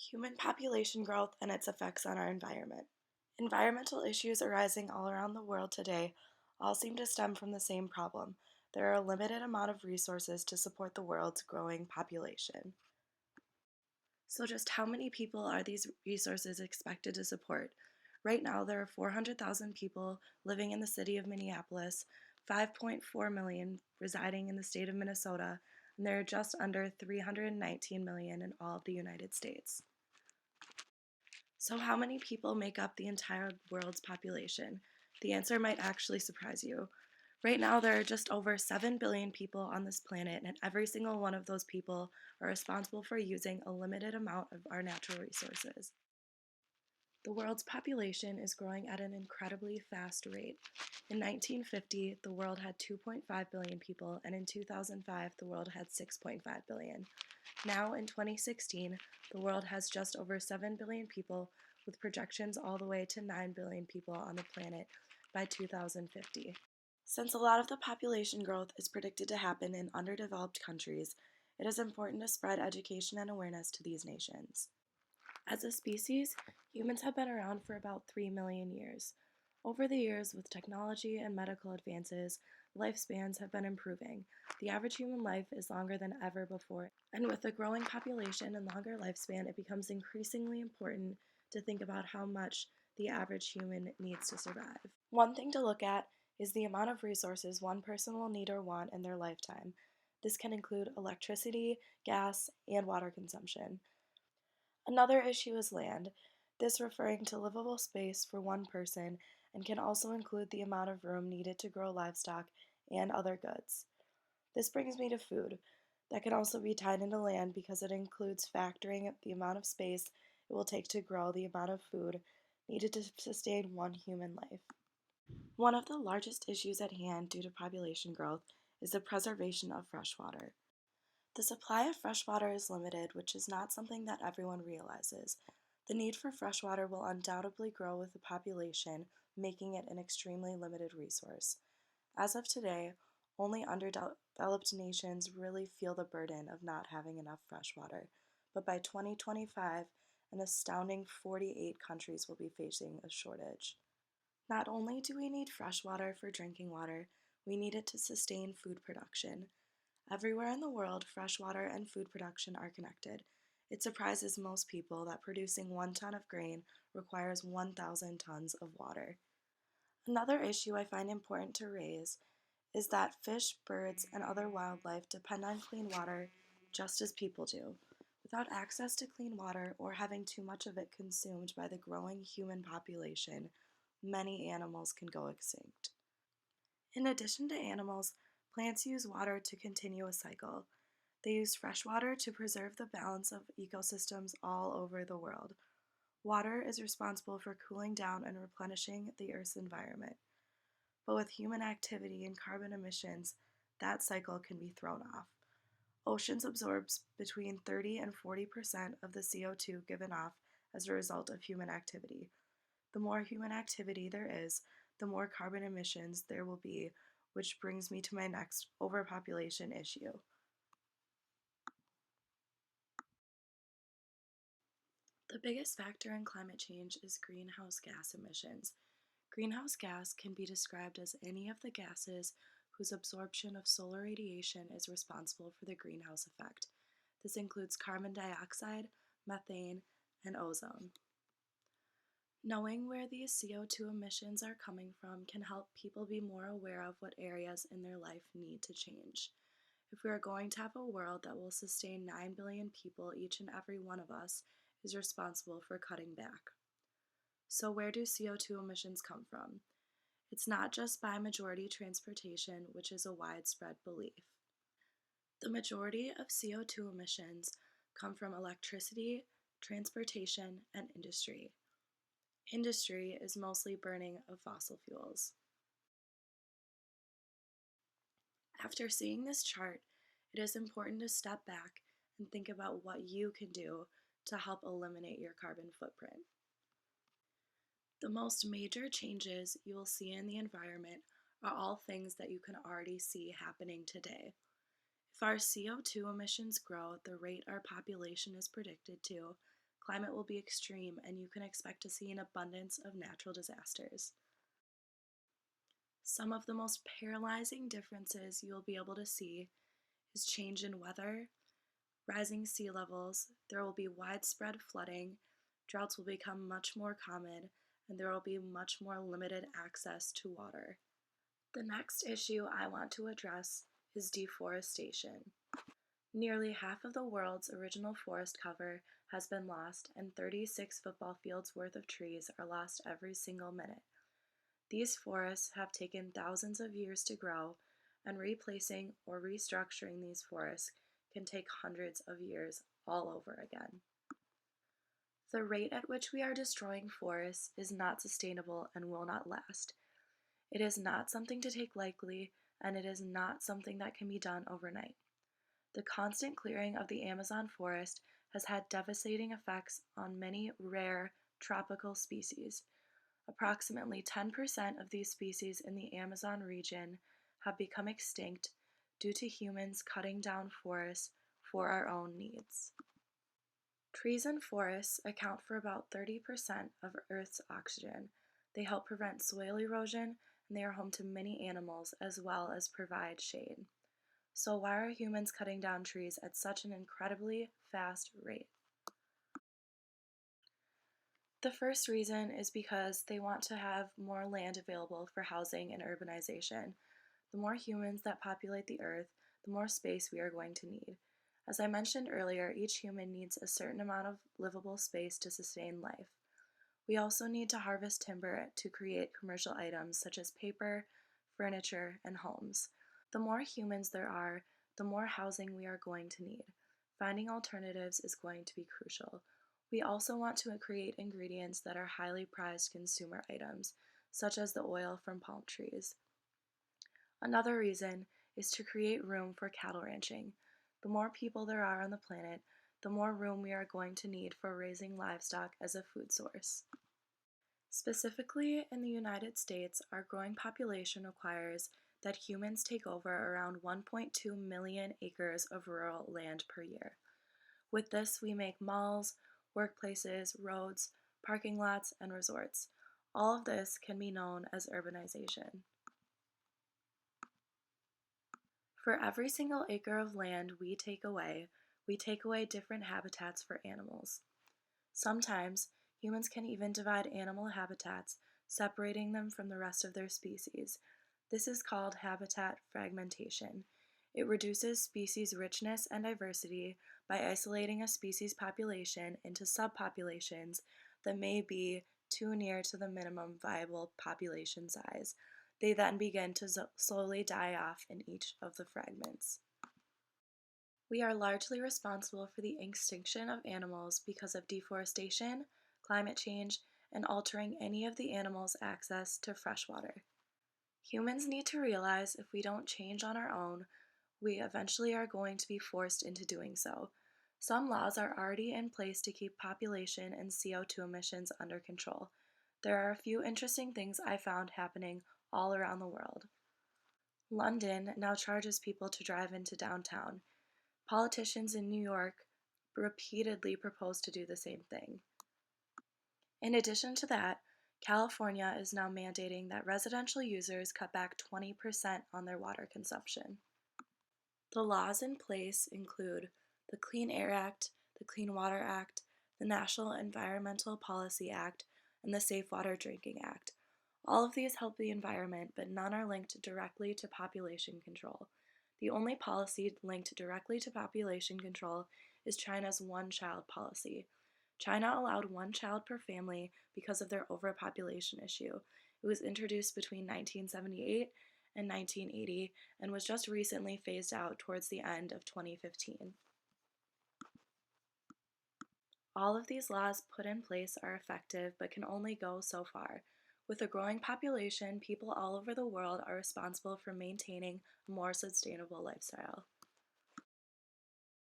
Human population growth and its effects on our environment. Environmental issues arising all around the world today all seem to stem from the same problem. There are a limited amount of resources to support the world's growing population. So, just how many people are these resources expected to support? Right now, there are 400,000 people living in the city of Minneapolis, 5.4 million residing in the state of Minnesota, and there are just under 319 million in all of the United States. So, how many people make up the entire world's population? The answer might actually surprise you. Right now, there are just over 7 billion people on this planet, and every single one of those people are responsible for using a limited amount of our natural resources. The world's population is growing at an incredibly fast rate. In 1950, the world had 2.5 billion people, and in 2005, the world had 6.5 billion. Now, in 2016, the world has just over 7 billion people, with projections all the way to 9 billion people on the planet by 2050. Since a lot of the population growth is predicted to happen in underdeveloped countries, it is important to spread education and awareness to these nations. As a species, humans have been around for about 3 million years. Over the years, with technology and medical advances, lifespans have been improving. The average human life is longer than ever before, and with a growing population and longer lifespan, it becomes increasingly important to think about how much the average human needs to survive. One thing to look at is the amount of resources one person will need or want in their lifetime. This can include electricity, gas, and water consumption. Another issue is land, this referring to livable space for one person and can also include the amount of room needed to grow livestock and other goods. This brings me to food. That can also be tied into land because it includes factoring the amount of space it will take to grow the amount of food needed to sustain one human life. One of the largest issues at hand due to population growth is the preservation of fresh water. The supply of fresh water is limited, which is not something that everyone realizes. The need for fresh water will undoubtedly grow with the population, making it an extremely limited resource. As of today, only underdeveloped nations really feel the burden of not having enough fresh water, but by 2025, an astounding 48 countries will be facing a shortage. Not only do we need fresh water for drinking water, we need it to sustain food production. Everywhere in the world, freshwater and food production are connected. It surprises most people that producing 1 ton of grain requires 1,000 tons of water. Another issue I find important to raise is that fish, birds, and other wildlife depend on clean water just as people do. Without access to clean water or having too much of it consumed by the growing human population, many animals can go extinct. In addition to animals, plants use water to continue a cycle. They use fresh water to preserve the balance of ecosystems all over the world. Water is responsible for cooling down and replenishing the Earth's environment. But with human activity and carbon emissions, that cycle can be thrown off. Oceans absorb between 30 and 40% of the CO2 given off as a result of human activity. The more human activity there is, the more carbon emissions there will be, which brings me to my next overpopulation issue. The biggest factor in climate change is greenhouse gas emissions. Greenhouse gas can be described as any of the gases whose absorption of solar radiation is responsible for the greenhouse effect. This includes carbon dioxide, methane, and ozone. Knowing where these CO2 emissions are coming from can help people be more aware of what areas in their life need to change. If we are going to have a world that will sustain 9 billion people, each and every one of us is responsible for cutting back. So, where do CO2 emissions come from? It's not just by majority transportation, which is a widespread belief. The majority of CO2 emissions come from electricity, transportation, and industry. Industry is mostly burning of fossil fuels. After seeing this chart, it is important to step back and think about what you can do to help eliminate your carbon footprint. The most major changes you will see in the environment are all things that you can already see happening today. If our CO2 emissions grow at the rate our population is predicted to, climate will be extreme and you can expect to see an abundance of natural disasters. Some of the most paralyzing differences you'll be able to see is change in weather, rising sea levels, there will be widespread flooding, droughts will become much more common, and there will be much more limited access to water. The next issue I want to address is deforestation. Nearly half of the world's original forest cover has been lost, and 36 football fields worth of trees are lost every single minute. These forests have taken thousands of years to grow, and replacing or restructuring these forests can take hundreds of years all over again. The rate at which we are destroying forests is not sustainable and will not last. It is not something to take lightly, and it is not something that can be done overnight. The constant clearing of the Amazon forest has had devastating effects on many rare tropical species. Approximately 10% of these species in the Amazon region have become extinct due to humans cutting down forests for our own needs. Trees and forests account for about 30% of Earth's oxygen. They help prevent soil erosion, and they are home to many animals as well as provide shade. So why are humans cutting down trees at such an incredibly fast rate? The first reason is because they want to have more land available for housing and urbanization. The more humans that populate the earth, the more space we are going to need. As I mentioned earlier, each human needs a certain amount of livable space to sustain life. We also need to harvest timber to create commercial items such as paper, furniture, and homes. The more humans there are, the more housing we are going to need. Finding alternatives is going to be crucial. We also want to create ingredients that are highly prized consumer items, such as the oil from palm trees. Another reason is to create room for cattle ranching. The more people there are on the planet, the more room we are going to need for raising livestock as a food source. Specifically in the United States, our growing population requires that humans take over around 1.2 million acres of rural land per year. With this, we make malls, workplaces, roads, parking lots, and resorts. All of this can be known as urbanization. For every single acre of land we take away different habitats for animals. Sometimes, humans can even divide animal habitats, separating them from the rest of their species. This is called habitat fragmentation. It reduces species richness and diversity by isolating a species population into subpopulations that may be too near to the minimum viable population size. They then begin to slowly die off in each of the fragments. We are largely responsible for the extinction of animals because of deforestation, climate change, and altering any of the animals' access to fresh water. Humans need to realize if we don't change on our own, we eventually are going to be forced into doing so. Some laws are already in place to keep population and CO2 emissions under control. There are a few interesting things I found happening all around the world. London now charges people to drive into downtown. Politicians in New York repeatedly propose to do the same thing. In addition to that, California is now mandating that residential users cut back 20% on their water consumption. The laws in place include the Clean Air Act, the Clean Water Act, the National Environmental Policy Act, and the Safe Water Drinking Act. All of these help the environment, but none are linked directly to population control. The only policy linked directly to population control is China's one-child policy. China allowed one child per family because of their overpopulation issue. It was introduced between 1978 and 1980 and was just recently phased out towards the end of 2015. All of these laws put in place are effective but can only go so far. With a growing population, people all over the world are responsible for maintaining a more sustainable lifestyle.